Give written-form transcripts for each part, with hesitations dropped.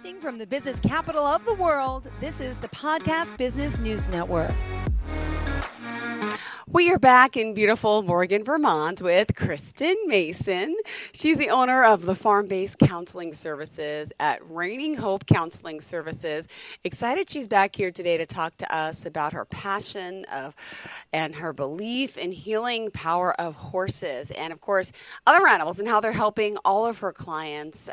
Broadcasting from the business capital of the world, this is the Podcast Business News Network. We are back in beautiful Morgan, Vermont with Kristin Mason. She's the owner of the farm-based counseling services at Reining Hope Counseling Services. Excited she's back here today to talk to us about her passion and her belief in healing power of horses and, of course, other animals and how they're helping all of her clients,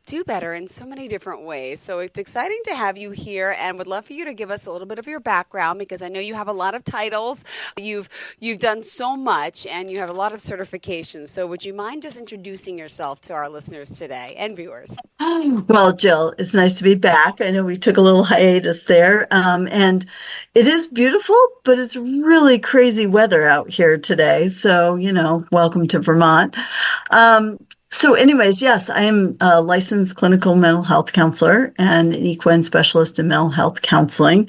do better in so many different ways. So it's exciting to have you here and would love for you to give us a little bit of your background because I know you have a lot of titles. You've done so much and you have a lot of certifications. So would you mind just introducing yourself to our listeners today and viewers? Well, Jill, it's nice to be back. I know we took a little hiatus there. And it is beautiful, but it's really crazy weather out here today. So, welcome to Vermont. So anyways, yes, I am a licensed clinical mental health counselor and an equine specialist in mental health counseling.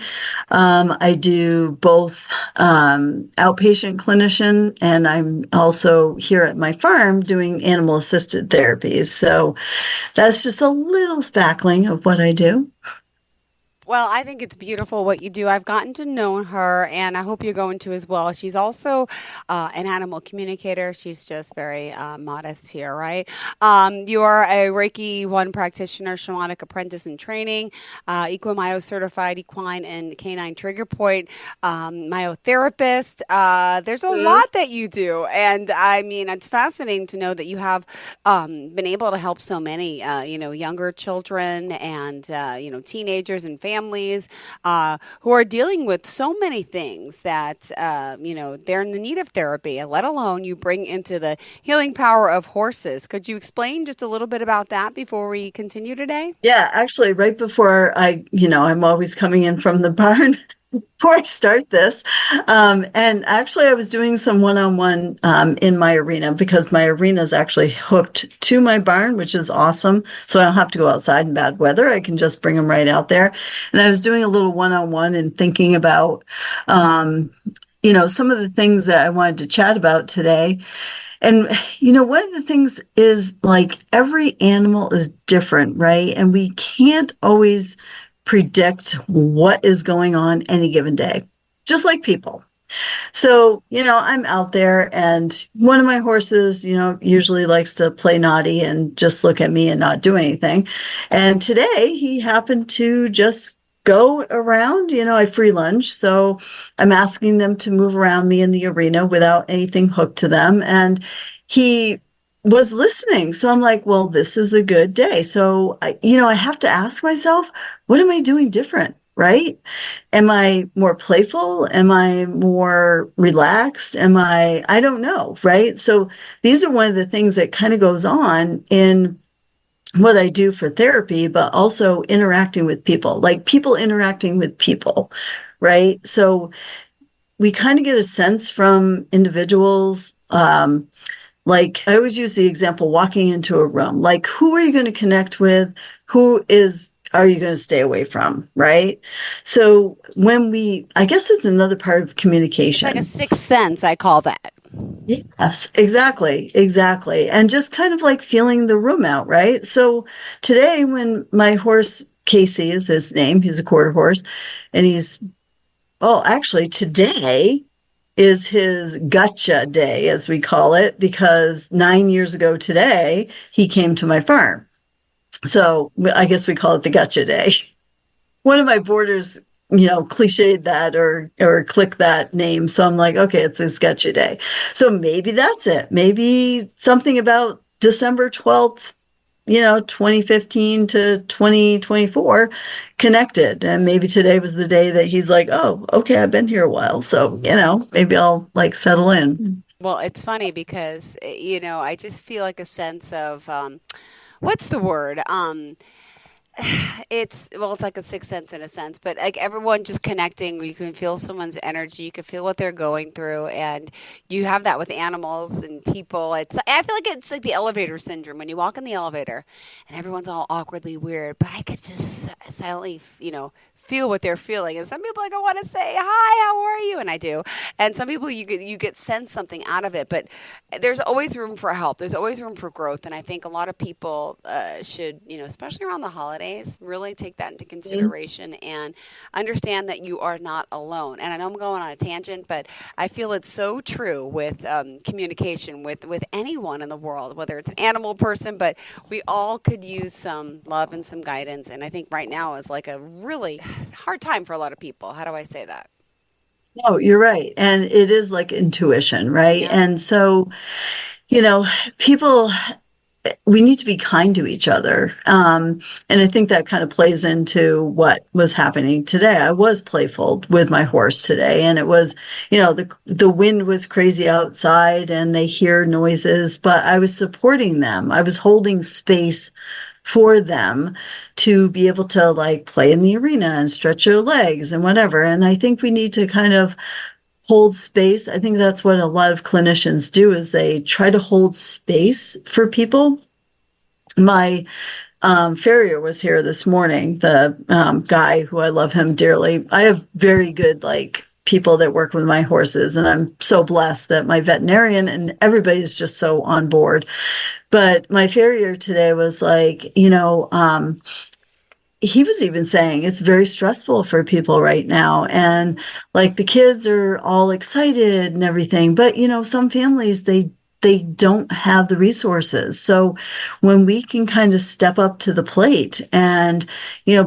I do both outpatient clinician, and I'm also here at my farm doing animal-assisted therapies. So that's just a little spackling of what I do. Well, I think it's beautiful what you do. I've gotten to know her, and I hope you're going to as well. She's also an animal communicator. She's just very modest here, right? You are a Reiki 1 practitioner, shamanic apprentice in training, Equimyo certified equine and canine trigger point, myotherapist. There's a lot that you do, and I mean, it's fascinating to know that you have been able to help so many, younger children and teenagers and families who are dealing with so many things that, they're in the need of therapy, let alone you bring into the healing power of horses. Could you explain just a little bit about that before we continue today? Yeah, actually, right before I'm always coming in from the barn before I start this. And actually, I was doing some one-on-one in my arena because my arena is actually hooked to my barn, which is awesome. So I don't have to go outside in bad weather. I can just bring them right out there. And I was doing a little one-on-one and thinking about, some of the things that I wanted to chat about today. And, one of the things is like every animal is different, right? And we can't always predict what is going on any given day, just like people. So, I'm out there and one of my horses, usually likes to play naughty and just look at me and not do anything. And today he happened to just go around, I free lunge. So I'm asking them to move around me in the arena without anything hooked to them. And he was listening. So I'm like, well, this is a good day. So, I have to ask myself, what am I doing different? Right? Am I more playful? Am I more relaxed? I don't know. Right? So these are one of the things that kind of goes on in what I do for therapy, but also interacting with people, like people interacting with people. Right? So we kind of get a sense from individuals, like I always use the example walking into a room, like who are you going to connect with? Are you going to stay away from? Right. So I guess it's another part of communication. It's like a sixth sense, I call that. Yes, exactly. And just kind of like feeling the room out. Right. So today when my horse, Casey is his name, he's a quarter horse and actually today is his gotcha day, as we call it, because 9 years ago today, he came to my farm. So I guess we call it the gotcha day. One of my boarders, cliched that or clicked that name. So I'm like, okay, it's his gotcha day. So maybe that's it. Maybe something about December 12th, 2015 to 2024 connected. And maybe today was the day that he's like, oh, okay, I've been here a while. So, maybe I'll like settle in. Well, it's funny because, I just feel like a sense of, what's the word? It's like a sixth sense in a sense, but like everyone just connecting, you can feel someone's energy, you can feel what they're going through, and you have that with animals and people. I feel like it's like the elevator syndrome when you walk in the elevator and everyone's all awkwardly weird, but I could just silently, feel what they're feeling. And some people, like, I want to say, hi, how are you? And I do. And some people, you get sense something out of it. But there's always room for help. There's always room for growth. And I think a lot of people should, especially around the holidays, really take that into consideration and understand that you are not alone. And I know I'm going on a tangent, but I feel it's so true with communication with anyone in the world, whether it's an animal person, but we all could use some love and some guidance. And I think right now is like a really hard time for a lot of people. How do I say that? No, you're right. And it is like intuition, right? Yeah. And so, people, we need to be kind to each other. And I think that kind of plays into what was happening today. I was playful with my horse today, and it was, the wind was crazy outside and they hear noises, but I was supporting them. I was holding space for them to be able to like play in the arena and stretch their legs and whatever. And I think we need to kind of hold space. I think that's what a lot of clinicians do, is they try to hold space for people. My farrier was here this morning, the guy who, I love him dearly. I have very good people that work with my horses, and I'm so blessed that my veterinarian and everybody is just so on board. But my farrier today was like, he was even saying it's very stressful for people right now. And like the kids are all excited and everything, but some families, they don't have the resources. So when we can kind of step up to the plate and,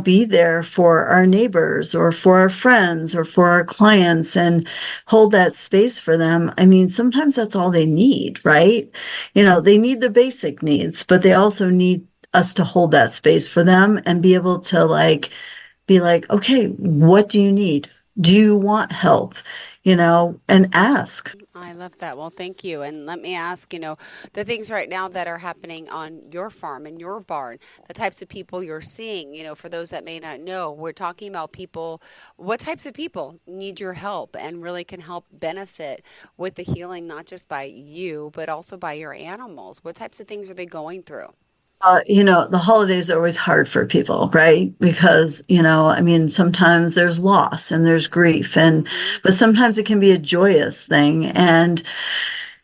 be there for our neighbors or for our friends or for our clients and hold that space for them, I mean, sometimes that's all they need, right? They need the basic needs, but they also need us to hold that space for them and be able to be like, okay, what do you need? Do you want help? And ask. I love that. Well, thank you. And let me ask, the things right now that are happening on your farm, in your barn, the types of people you're seeing, for those that may not know, we're talking about people, what types of people need your help and really can help benefit with the healing, not just by you, but also by your animals. What types of things are they going through? The holidays are always hard for people, right? Because, sometimes there's loss and there's grief, but sometimes it can be a joyous thing. And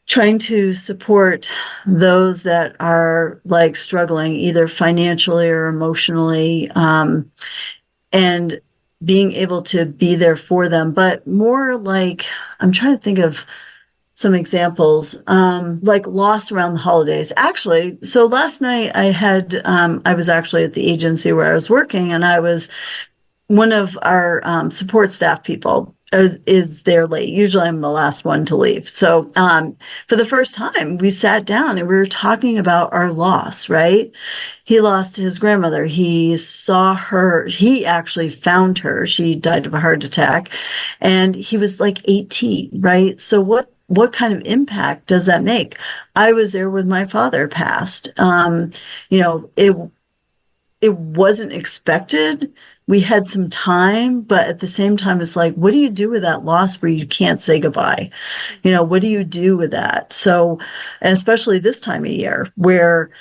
trying to support those that are struggling either financially or emotionally, and being able to be there for them, but more I'm trying to think of some examples, like loss around the holidays. Actually, so last night I was actually at the agency where I was working, and I was one of our support staff people is there late. Usually I'm the last one to leave. So for the first time, we sat down and we were talking about our loss, right? He lost his grandmother. He saw her. He actually found her. She died of a heart attack, and he was 18, right? So what kind of impact does that make? I was there when my father passed. It wasn't expected. We had some time, but at the same time, it's what do you do with that loss where you can't say goodbye? What do you do with that? So, and especially this time of year where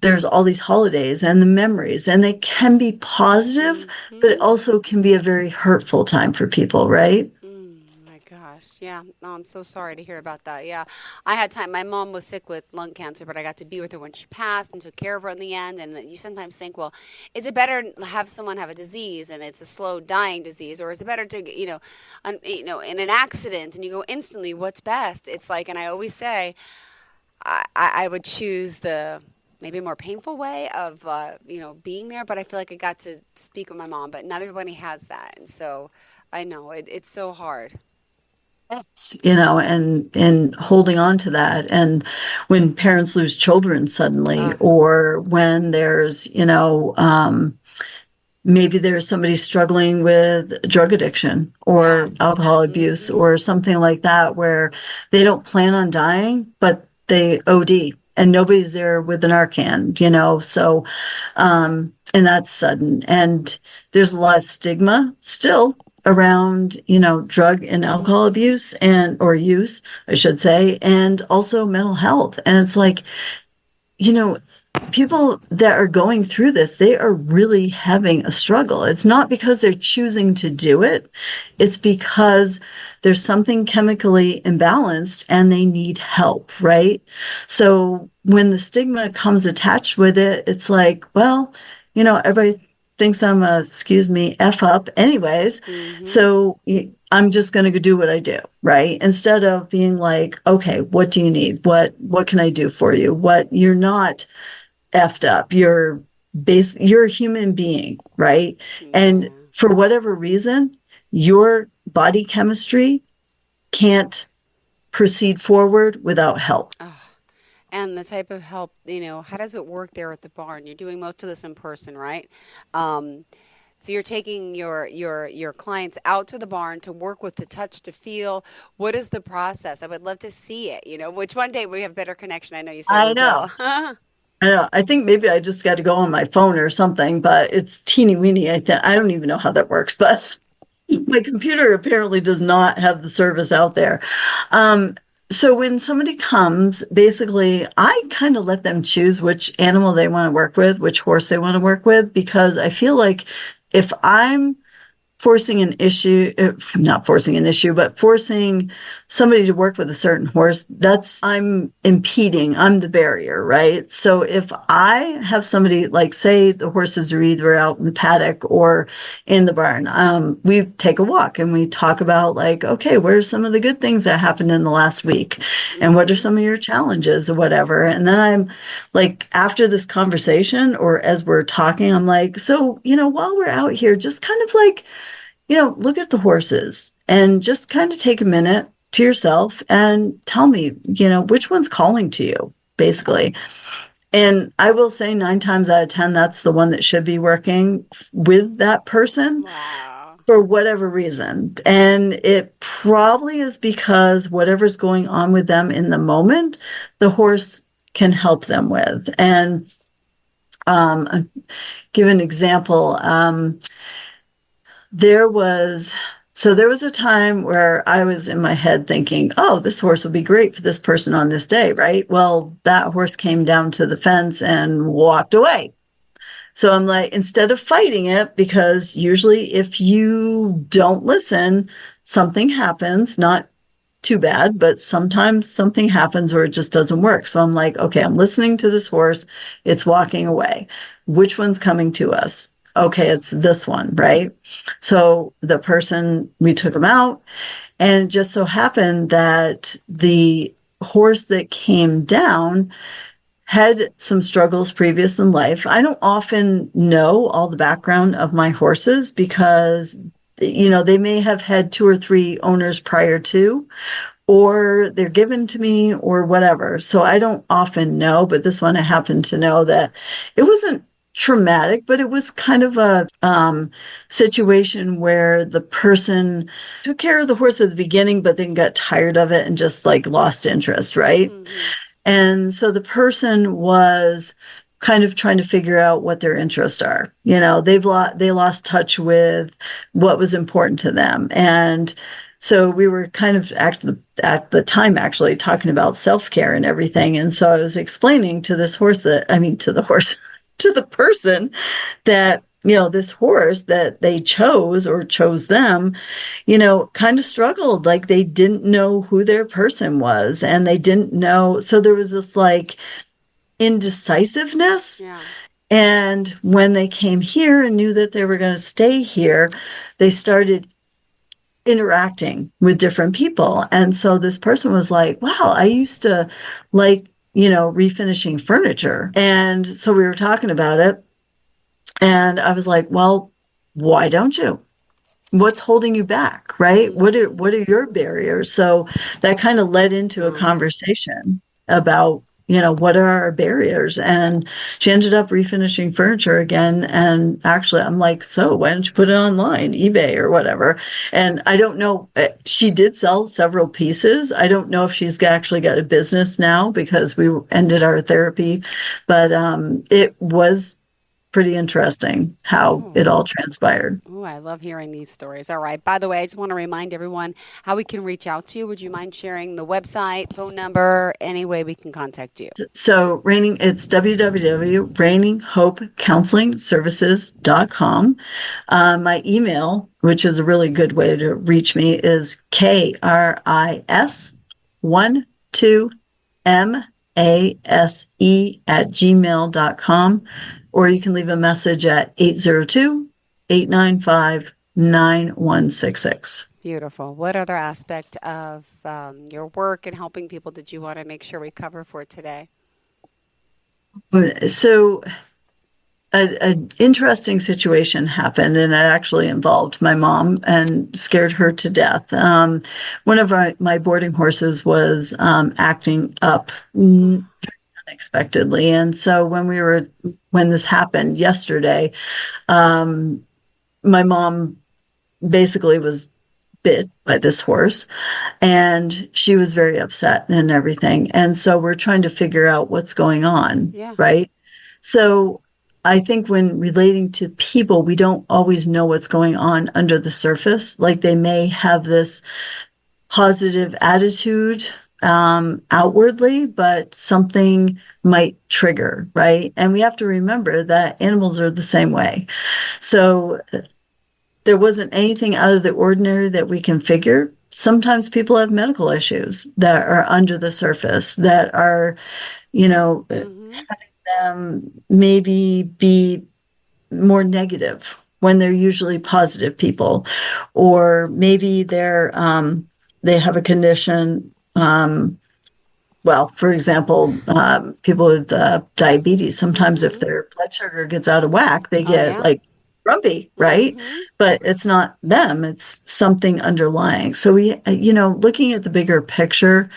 there's all these holidays and the memories, and they can be positive, but it also can be a very hurtful time for people, right? Yeah. No, I'm so sorry to hear about that. Yeah. I had time. My mom was sick with lung cancer, but I got to be with her when she passed and took care of her in the end. And you sometimes think, well, is it better to have someone have a disease and it's a slow dying disease, or is it better to, in an accident and you go instantly, what's best? It's and I always say, I would choose the maybe more painful way of, being there, but I feel like I got to speak with my mom, but not everybody has that. And so I know it's so hard. And holding on to that. And when parents lose children suddenly, or when there's, maybe there's somebody struggling with drug addiction or alcohol abuse or something like that, where they don't plan on dying, but they OD and nobody's there with an Narcan, so, and that's sudden. And there's a lot of stigma still around, drug and alcohol abuse or use, I should say, and also mental health. And it's people that are going through this, they are really having a struggle. It's not because they're choosing to do it. It's because there's something chemically imbalanced and they need help, right? So when the stigma comes attached with it, it's like, well, everybody thinks I'm a, excuse me, F up anyways. Mm-hmm. So I'm just going to do what I do, right? Instead of being like, okay, what do you need? What can I do for you? You're not effed up. You're a human being, right? Yeah. And for whatever reason, your body chemistry can't proceed forward without help. Oh. And the type of help, how does it work there at the barn? You're doing most of this in person, right? So you're taking your clients out to the barn to work with, to touch, to feel. What is the process? I would love to see it, which one day we have better connection. I know you said I know. I know. I think maybe I just got to go on my phone or something, but it's teeny weeny. I don't even know how that works, but my computer apparently does not have the service out there. So when somebody comes, basically, I kind of let them choose which animal they want to work with, which horse they want to work with, because I feel like if I'm forcing an issue, not forcing an issue, but forcing somebody to work with a certain horse, I'm impeding, I'm the barrier, right? So if I have somebody, like say the horses are either out in the paddock or in the barn, we take a walk and we talk about like, okay, what are some of the good things that happened in the last week? And what are some of your challenges or whatever? And then I'm like, after this conversation or as we're talking, I'm like, so, while we're out here, just kind of like, look at the horses and just kind of take a minute to yourself and tell me, which one's calling to you, basically. And I will say 9 times out of 10, that's the one that should be working with that person. Wow. For whatever reason. And it probably is because whatever's going on with them in the moment, the horse can help them with. And give an example. There was a time where I was in my head thinking, oh, this horse would be great for this person on this day, right? Well, that horse came down to the fence and walked away. So I'm like, instead of fighting it, because usually if you don't listen, something happens, not too bad, but sometimes something happens or it just doesn't work. So I'm like, okay, I'm listening to this horse. It's walking away. Which one's coming to us? Okay, it's this one, right? So the person, we took him out, and it just so happened that the horse that came down had some struggles previous in life. I don't often know all the background of my horses because, they may have had 2 or 3 owners prior to, or they're given to me or whatever. So I don't often know, but this one I happen to know that it wasn't traumatic, but it was kind of a situation where the person took care of the horse at the beginning, but then got tired of it and just like lost interest, right? Mm-hmm. And so the person was kind of trying to figure out what their interests are. They lost touch with what was important to them. And so we were kind of at the time actually talking about self-care and everything. And so I was explaining to this horse to the person that, this horse that they chose them, kind of struggled. Like they didn't know who their person was and they didn't know. So there was this like indecisiveness. Yeah. And when they came here and knew that they were going to stay here, they started interacting with different people. And so this person was like, wow, I used to like, refinishing furniture. And so we were talking about it. And I was like, well, why don't you? What's holding you back, right? What are your barriers? So that kind of led into a conversation about, what are our barriers? And she ended up refinishing furniture again. And actually, I'm like, so why don't you put it online, eBay or whatever? And I don't know. She did sell several pieces. I don't know if she's actually got a business now because we ended our therapy, but it was pretty interesting how it all transpired. Oh, I love hearing these stories. All right. By the way, I just want to remind everyone how we can reach out to you. Would you mind sharing the website, phone number, any way we can contact you? So Reining, it's www.reininghopecounselingservices.com. My email, which is a really good way to reach me, is KRIS12MASE@gmail.com, or you can leave a message at 802-895-9166. Beautiful. What other aspect of your work and helping people did you want to make sure we cover for today? So an interesting situation happened, and it actually involved my mom and scared her to death. One of my boarding horses was acting up unexpectedly, and so when this happened yesterday, my mom basically was bit by this horse, and she was very upset and everything. And so we're trying to figure out what's going on, right? So I think when relating to people, we don't always know what's going on under the surface. Like they may have this positive attitude outwardly, but something might trigger, right? And we have to remember that animals are the same way. So there wasn't anything out of the ordinary that we can figure. Sometimes people have medical issues that are under the surface that are, having them maybe be more negative when they're usually positive people, or maybe they have a condition. For example, people with diabetes, sometimes if their blood sugar gets out of whack, they get like grumpy, right? But it's not them, it's something underlying. So looking at the bigger picture,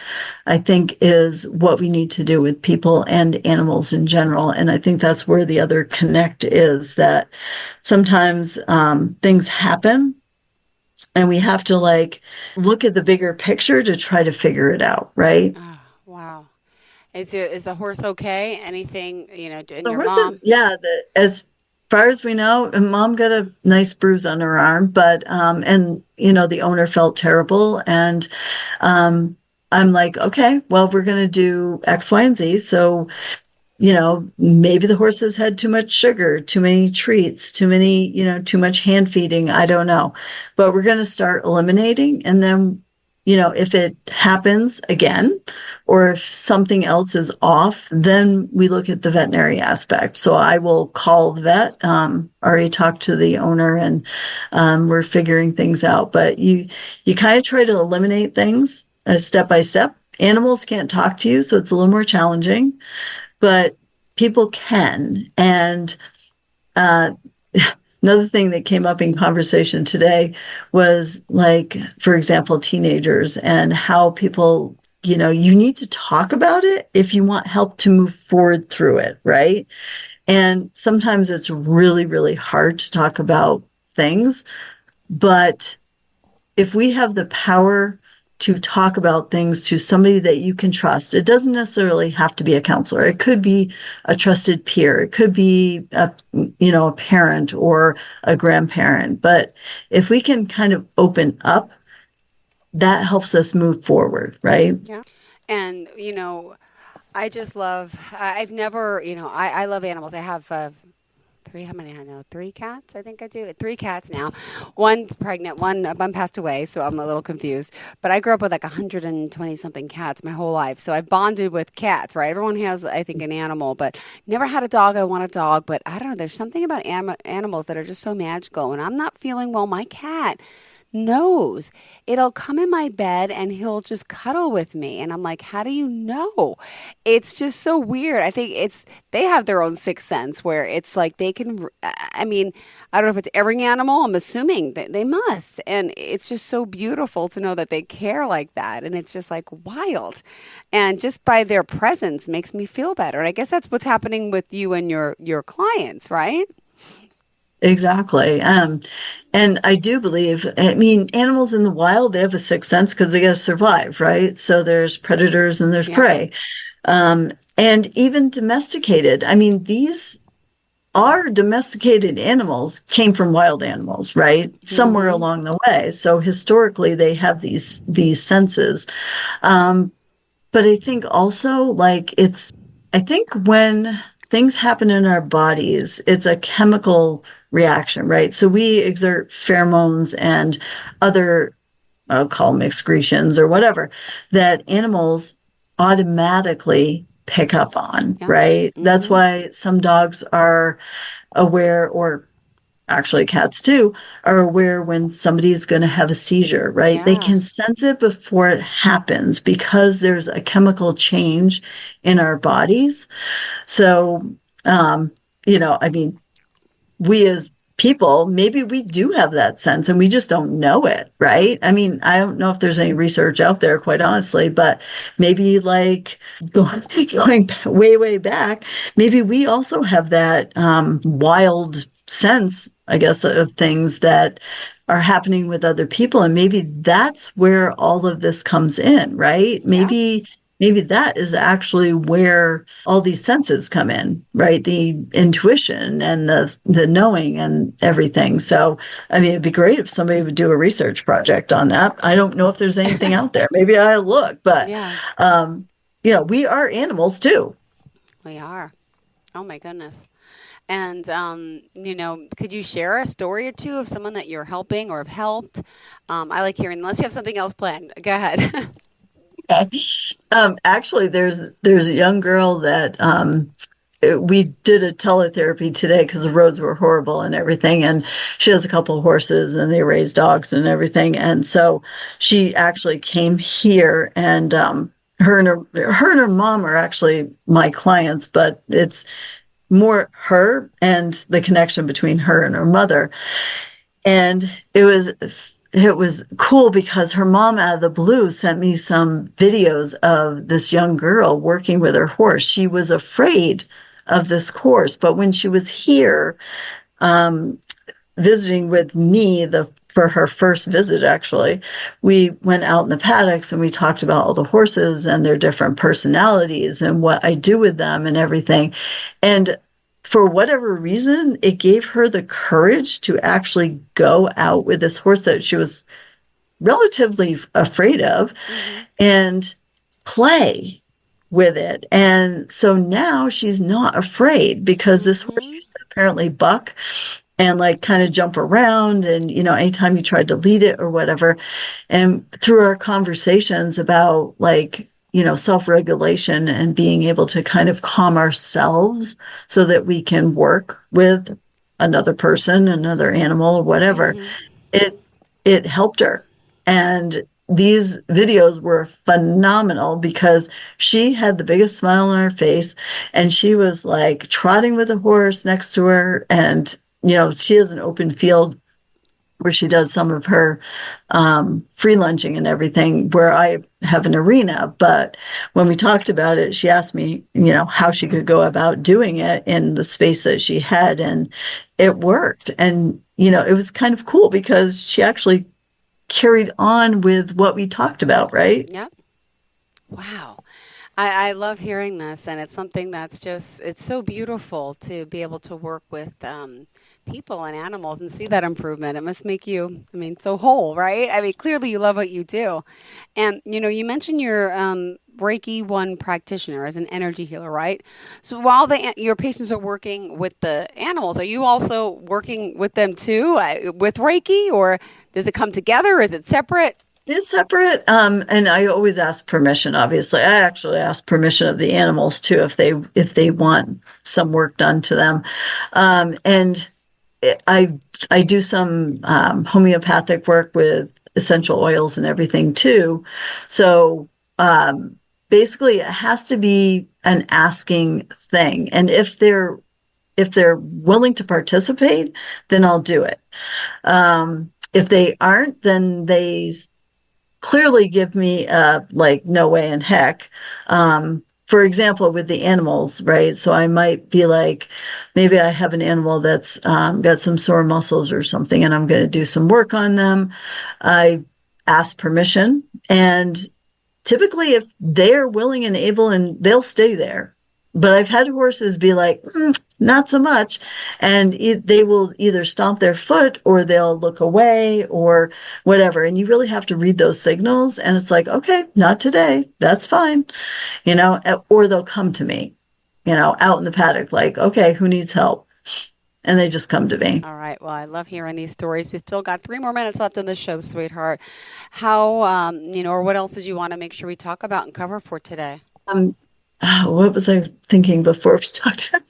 I think is what we need to do with people and animals in general. And I think that's where the other connect is, that sometimes things happen and we have to look at the bigger picture to try to figure it out, right? Oh, wow. Is the horse okay? Anything, in the your horse mom? As far as we know, mom got a nice bruise on her arm, but the owner felt terrible, and I'm like, okay, well, we're going to do X, Y, and Z. So, maybe the horse has had too much sugar, too many treats, too much hand feeding. I don't know, but we're going to start eliminating, and then if it happens again, or if something else is off, then we look at the veterinary aspect. So I will call the vet, already talked to the owner, and we're figuring things out. But you kind of try to eliminate things step by step. Animals can't talk to you, so it's a little more challenging, but people can. And another thing that came up in conversation today was, for example, teenagers, and how people, you need to talk about it if you want help to move forward through it, right? And sometimes it's really, really hard to talk about things, but if we have the power to talk about things to somebody that you can trust. It doesn't necessarily have to be a counselor. It could be a trusted peer. It could be a parent or a grandparent. But if we can kind of open up, that helps us move forward, right? Yeah. And, I just I've never, I love animals. I have three cats. I think I do. 3 cats now. One's pregnant. One passed away, so I'm a little confused. But I grew up with 120 something cats my whole life, so I bonded with cats. Right? Everyone has, I think, an animal, but never had a dog. I want a dog, but I don't know. There's something about animals that are just so magical. And I'm not feeling well. My cat knows. It'll come in my bed and he'll just cuddle with me. And I'm like, how do you know? It's just so weird. I think they have their own sixth sense where it's like they can, I don't know if it's every animal. I'm assuming that they must. And it's just so beautiful to know that they care like that. And it's just wild. And just by their presence makes me feel better. And I guess that's what's happening with you and your clients, right? Exactly. And I do believe, animals in the wild, they have a sixth sense because they got to survive, right? So there's predators and there's prey. And even domesticated. These our domesticated animals came from wild animals, right? Somewhere along the way. So historically, they have these senses. But I think also, like, I think when things happen in our bodies, it's a chemical reaction, right? So we exert pheromones and other, I'll call them excretions or whatever, that animals automatically pick up on, right? That's why some dogs are aware, or actually cats too, are aware when somebody's going to have a seizure, right? They can sense it before it happens because there's a chemical change in our bodies. So, I mean, we as people, maybe we do have that sense and we just don't know it, right? I mean, I don't know if there's any research out there, quite honestly, but maybe like going way, way back, maybe we also have that wild sense, I guess, of things that are happening with other people. And maybe that's where all of this comes in, right? Maybe that is actually where all these senses come in, right? The intuition and the knowing and everything. So, I mean, it'd be great if somebody would do a research project on that. I don't know if there's anything out there. Maybe I'll look, but, we are animals too. We are. Oh my goodness. And, could you share a story or two of someone that you're helping or have helped? I like hearing, unless you have something else planned. Go ahead. Actually, there's a young girl that we did a teletherapy today because the roads were horrible and everything. And she has a couple of horses and they raise dogs and everything. And so she actually came here, and her and her mom are actually my clients, but it's more her and the connection between her and her mother. And it was cool because her mom out of the blue sent me some videos of this young girl working with her horse. She was afraid of this horse, but when she was here visiting with me for her first visit, actually, we went out in the paddocks and we talked about all the horses and their different personalities and what I do with them and everything. And for whatever reason, it gave her the courage to actually go out with this horse that she was relatively afraid of and play with it. And so now she's not afraid because this horse used to apparently buck and like kind of jump around. And, anytime you tried to lead it or whatever. And through our conversations about like, self-regulation and being able to kind of calm ourselves so that we can work with another person, another animal, or whatever, it helped her. And these videos were phenomenal because she had the biggest smile on her face and she was like trotting with a horse next to her. And, she has an open field where she does some of her free lunging and everything, where I have an arena. But when we talked about it, she asked me, how she could go about doing it in the space that she had. And it worked. And, it was kind of cool because she actually carried on with what we talked about, right? Yep. Wow. I love hearing this. And it's something that's it's so beautiful to be able to work with people and animals and see that improvement. It must make you, so whole, right? Clearly you love what you do. And, you mentioned your Reiki 1 practitioner as an energy healer, right? So while your patients are working with the animals, are you also working with them too with Reiki, or does it come together? Is it separate? It is separate. And I always ask permission, obviously. I actually ask permission of the animals too, if they want some work done to them. And I do some homeopathic work with essential oils and everything too. So basically, it has to be an asking thing. And if they're willing to participate, then I'll do it. If they aren't, then they clearly give me no way in heck. For example, with the animals, right? So I might be like, maybe I have an animal that's got some sore muscles or something, and I'm going to do some work on them. I ask permission, and typically if they're willing and able, and they'll stay there, But I've had horses be like, not so much. And they will either stomp their foot or they'll look away or whatever. And you really have to read those signals. And it's like, okay, not today. That's fine. Or they'll come to me, out in the paddock, like, okay, who needs help? And they just come to me. All right. Well, I love hearing these stories. We still got 3 more minutes left in the show, sweetheart. How, or what else did you want to make sure we talk about and cover for today? What was I thinking before we talked about?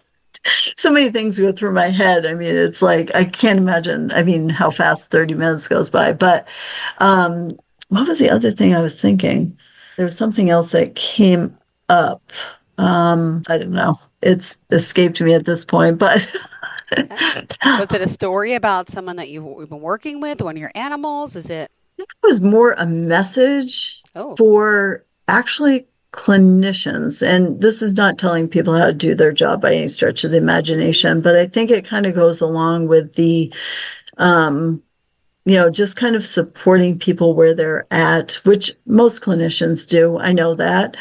So many things go through my head. I mean, it's like, I can't imagine, how fast 30 minutes goes by. But what was the other thing I was thinking? There was something else that came up. I don't know. It's escaped me at this point, but... Was it a story about someone that you've been working with, one of your animals? Is it? I think it was more a message for actually clinicians. And this is not telling people how to do their job by any stretch of the imagination, but I think it kind of goes along with the, just kind of supporting people where they're at, which most clinicians do. I know that.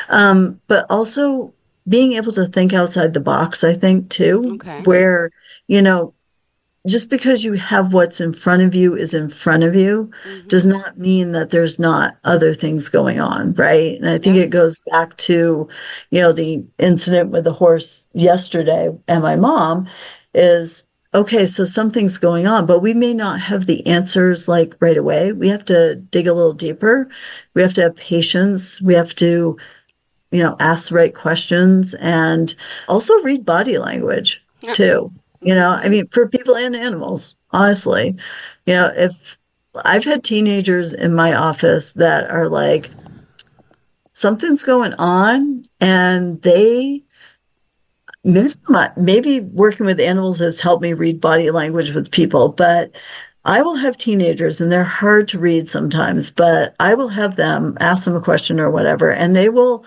But also being able to think outside the box, I think, too, where, just because you have what's in front of you is in front of you does not mean that there's not other things going on, right? And I think it goes back to, the incident with the horse yesterday and my mom is, okay, so something's going on, but we may not have the answers like right away. We have to dig a little deeper. We have to have patience. We have to, ask the right questions and also read body language too. For people and animals, honestly, if I've had teenagers in my office that are like, something's going on and maybe working with animals has helped me read body language with people, but I will have teenagers and they're hard to read sometimes, but I will have them ask them a question or whatever, and they will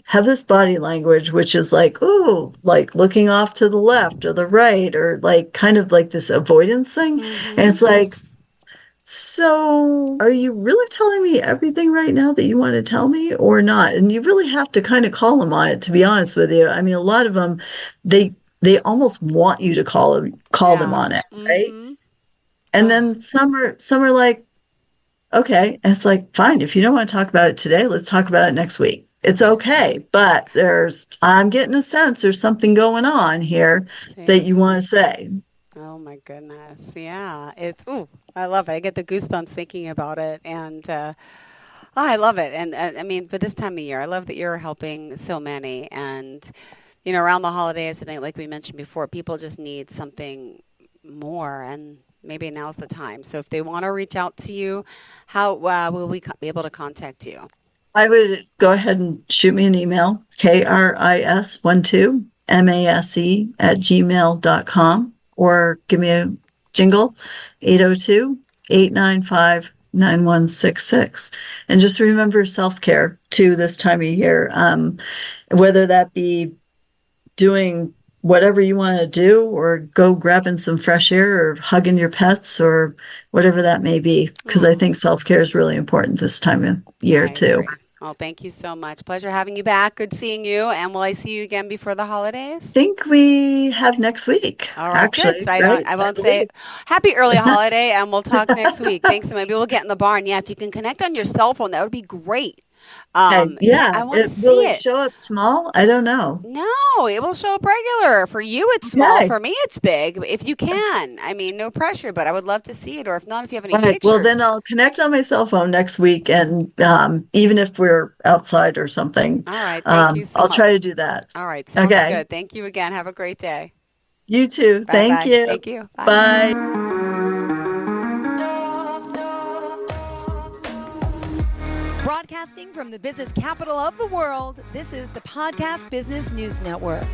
have this body language, which is like, ooh, like looking off to the left or the right, or kind of like this avoidance thing. And it's like, so are you really telling me everything right now that you want to tell me or not? And you really have to kind of call them on it, to be honest with you. A lot of them, they almost want you to call them on it, right? And then some are like, okay. And it's like, fine, if you don't want to talk about it today, let's talk about it next week. It's okay, but I'm getting a sense there's something going on here that you want to say. Oh my goodness. Yeah. I love it. I get the goosebumps thinking about it. And I love it. And for this time of year, I love that you're helping so many. And, around the holidays, I think like we mentioned before, people just need something more, and maybe now's the time. So if they want to reach out to you, how will we be able to contact you? I would go ahead and shoot me an email, KRIS12MASE@gmail.com, or give me a jingle, 802-895-9166. And just remember self-care too this time of year, whether that be doing whatever you want to do or go grabbing some fresh air or hugging your pets or whatever that may be, because I think self-care is really important this time of year too. Agree. Well, thank you so much. Pleasure having you back. Good seeing you. And will I see you again before the holidays? I think we have next week. All right, actually. Good. So I won't say happy early holiday, and we'll talk next week. Thanks. So maybe we'll get in the barn. Yeah, if you can connect on your cell phone, that would be great. I want to see will it. Show up small? I don't know. No, it will show up regular. For you, it's small. For me, it's big. If you can, no pressure, but I would love to see it. Or if not, if you have any pictures. Well, then I'll connect on my cell phone next week, and even if we're outside or something. All right, thank you so I'll much. try to do that. All right, sounds good. Thank you again. Have a great day. You too. Bye-bye. Thank you. Thank you. Bye. Bye. Broadcasting from the business capital of the world, this is the Podcast Business News Network.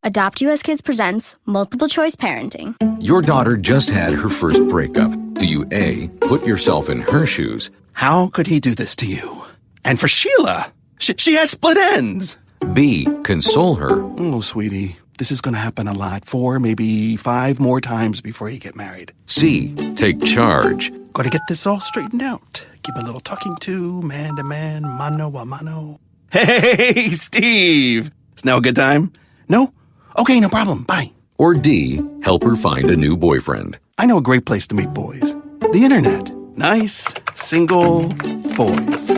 Adopt US Kids presents Multiple Choice Parenting. Your daughter just had her first breakup. Do you A, put yourself in her shoes? How could he do this to you? And for Sheila, she has split ends. B, console her? Oh, sweetie, this is going to happen a lot. 4, maybe 5 more times before you get married. C, take charge? Got to get this all straightened out. Give a little talking to, man, mano a mano. Hey, Steve! Is now a good time? No? Okay, no problem. Bye. Or D, help her find a new boyfriend. I know a great place to meet boys. The internet. Nice, single boys.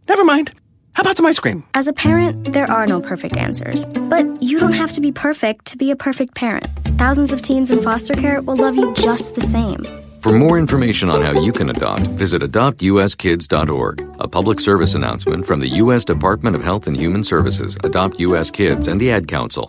Never mind. How about some ice cream? As a parent, there are no perfect answers. But you don't have to be perfect to be a perfect parent. Thousands of teens in foster care will love you just the same. For more information on how you can adopt, visit adoptuskids.org. A public service announcement from the U.S. Department of Health and Human Services, Adopt U.S. Kids, and the Ad Council.